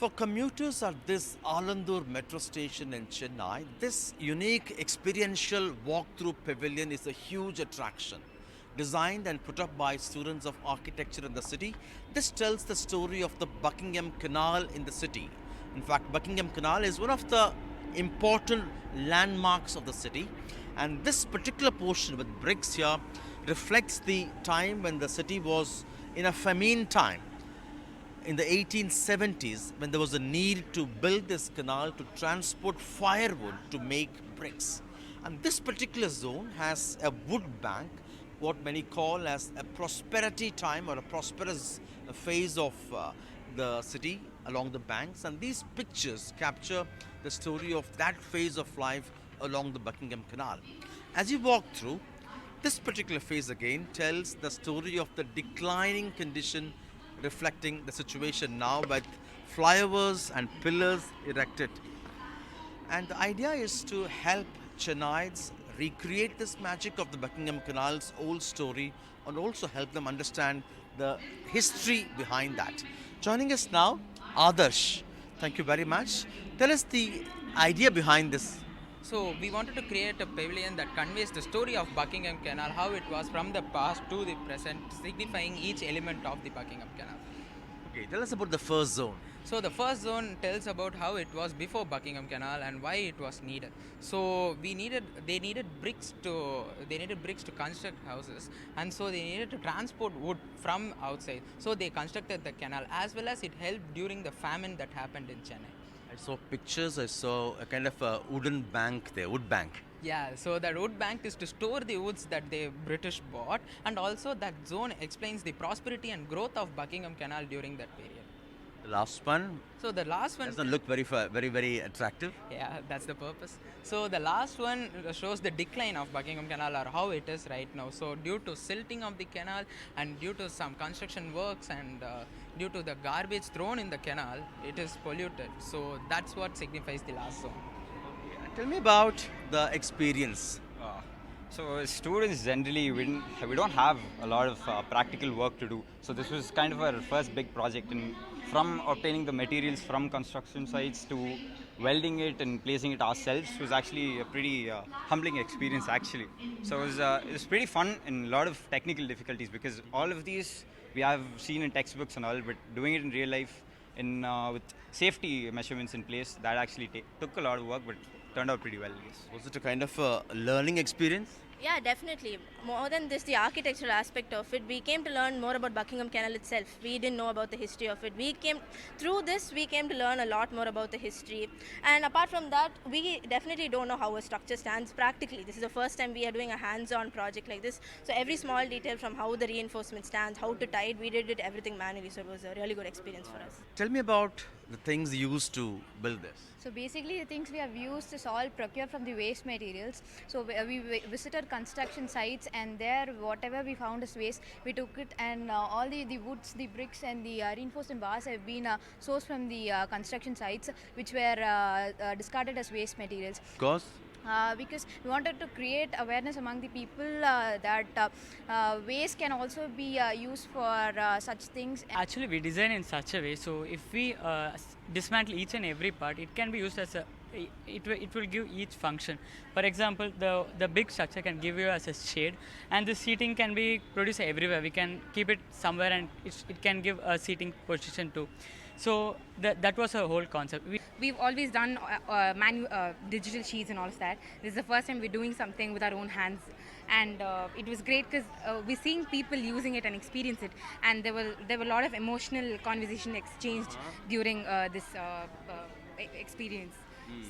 For commuters at this Alandur metro station in Chennai, this unique experiential walk-through pavilion is a huge attraction. Designed and put up by students of architecture in the city, this tells the story of the Buckingham Canal in the city. In fact, Buckingham Canal is one of the important landmarks of the city, and this particular portion with bricks here reflects the time when the city was in a famine time in the 1870s, when there was a need to build this canal to transport firewood to make bricks. And this particular zone has a wood bank, what many call as a prosperity time or a prosperous phase of the city along the banks. And these pictures capture the story of that phase of life along the Buckingham Canal. As you walk through, this particular phase again tells the story of the declining condition, reflecting the situation now with flyovers and pillars erected. And the idea is to help Chennaites recreate this magic of the Buckingham Canal's old story and also help them understand the history behind that. Joining us now, Adarsh. Thank you very much. Tell us the idea behind this. So we wanted to create a pavilion that conveys the story of Buckingham Canal, how it was from the past to the present, signifying each element of the Buckingham Canal. Okay, tell us about the first zone. So the first zone tells about how it was before Buckingham Canal and why it was needed. So they needed bricks to construct houses, and so they needed to transport wood from outside. So they constructed the canal, as well as it helped during the famine that happened in Chennai. I saw pictures, I saw a kind of a wooden bank there, wood bank. Yeah, so the wood bank is to store the woods that the British bought, and also that zone explains the prosperity and growth of Buckingham Canal during that period. The last one So the last one, doesn't look very attractive. yeah, that's the purpose. So the last one shows the decline of Buckingham Canal or how it is right now. So due to silting of the canal and due to some construction works and due to the garbage thrown in the canal, it is polluted. So that's what signifies the last zone. Tell me about the experience. Uh, so students generally we don't have a lot of practical work to do. So this was kind of our first big project, and from obtaining the materials from construction sites to welding it and placing it ourselves was actually a pretty humbling experience actually. So it was pretty fun and a lot of technical difficulties because all of these we have seen in textbooks and all, but doing it in real life in with safety measurements in place, that actually took a lot of work, but turned out pretty well, yes. Was it a kind of a learning experience? Yeah, definitely. More than this, the architectural aspect of it, we came to learn more about Buckingham Canal itself. We didn't know about the history of it. We came to learn a lot more about the history. And apart from that, we definitely don't know how a structure stands practically. This is the first time we are doing a hands-on project like this. So every small detail from how the reinforcement stands, how to tie it, we did it everything manually. So it was a really good experience for us. Tell me about the things used to build this. So basically the things we have used is all procured from the waste materials. So we visited construction sites, and there whatever we found as waste, we took it, and all the woods, the bricks and the reinforcement bars have been sourced from the construction sites, which were discarded as waste materials. Because Because we wanted to create awareness among the people that waste can also be used for such things. Actually, we design in such a way, so if we dismantle each and every part, it can be used as a it will give each function. For example, the big structure can give you as a shade, and the seating can be produced everywhere. We can keep it somewhere, and it can give a seating position too. So that was a whole concept. We've always done digital sheets and all of that. This is the first time we're doing something with our own hands, and it was great because we're seeing people using it and experience it, and there were a lot of emotional conversation exchanged during this experience.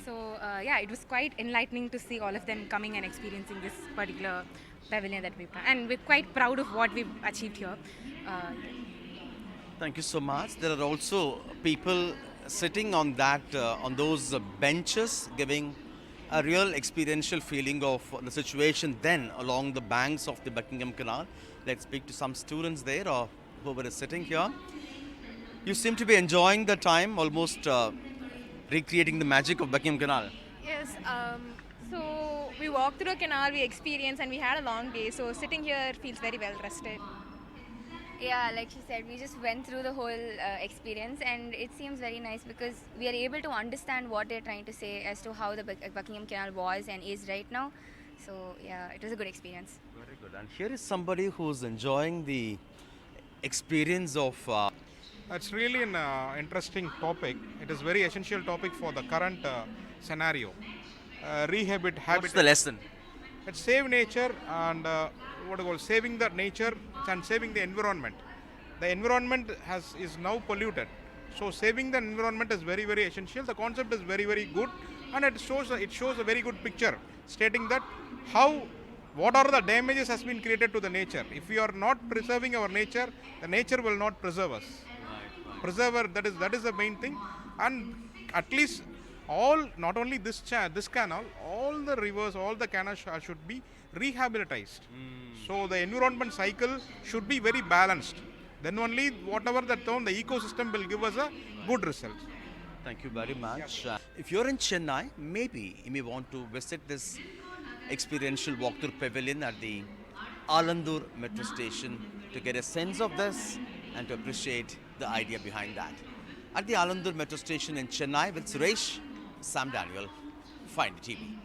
So yeah, it was quite enlightening to see all of them coming and experiencing this particular pavilion that we planned, and we're quite proud of what we've achieved here. thank you so much. There are also people sitting on those benches, giving a real experiential feeling of the situation then along the banks of the Buckingham Canal. Let's speak to some students there or whoever is sitting here. You seem to be enjoying the time, almost recreating the magic of Buckingham Canal. Yes, so we walked through a canal, we experienced, and we had a long day. So sitting here feels very well rested. Yeah, like she said, we just went through the whole experience, and it seems very nice because we are able to understand what they're trying to say as to how the Buckingham Canal was and is right now. So yeah, it was a good experience. Very good. And here is somebody who's enjoying the experience of. It's really an interesting topic. It is very essential topic for the current scenario. What's the lesson? It's save nature and what do you call saving the nature and saving the environment. The environment is now polluted, so saving the environment is very very essential. The concept is very very good, and it shows a very good picture stating that what are the damages has been created to the nature. If we are not preserving our nature, the nature will not preserve us. Preserver, that is the main thing, and at least not only this canal, all the rivers, all the canals should be rehabilitated. So the environment cycle should be very balanced. Then only whatever the ecosystem will give us a good result. Thank you very much. If you're in Chennai, maybe you may want to visit this experiential walkthrough pavilion at the Alandur metro station to get a sense of this and to appreciate the idea behind that. At the Alandur metro station in Chennai with Suresh, Sam Daniel, Find TV.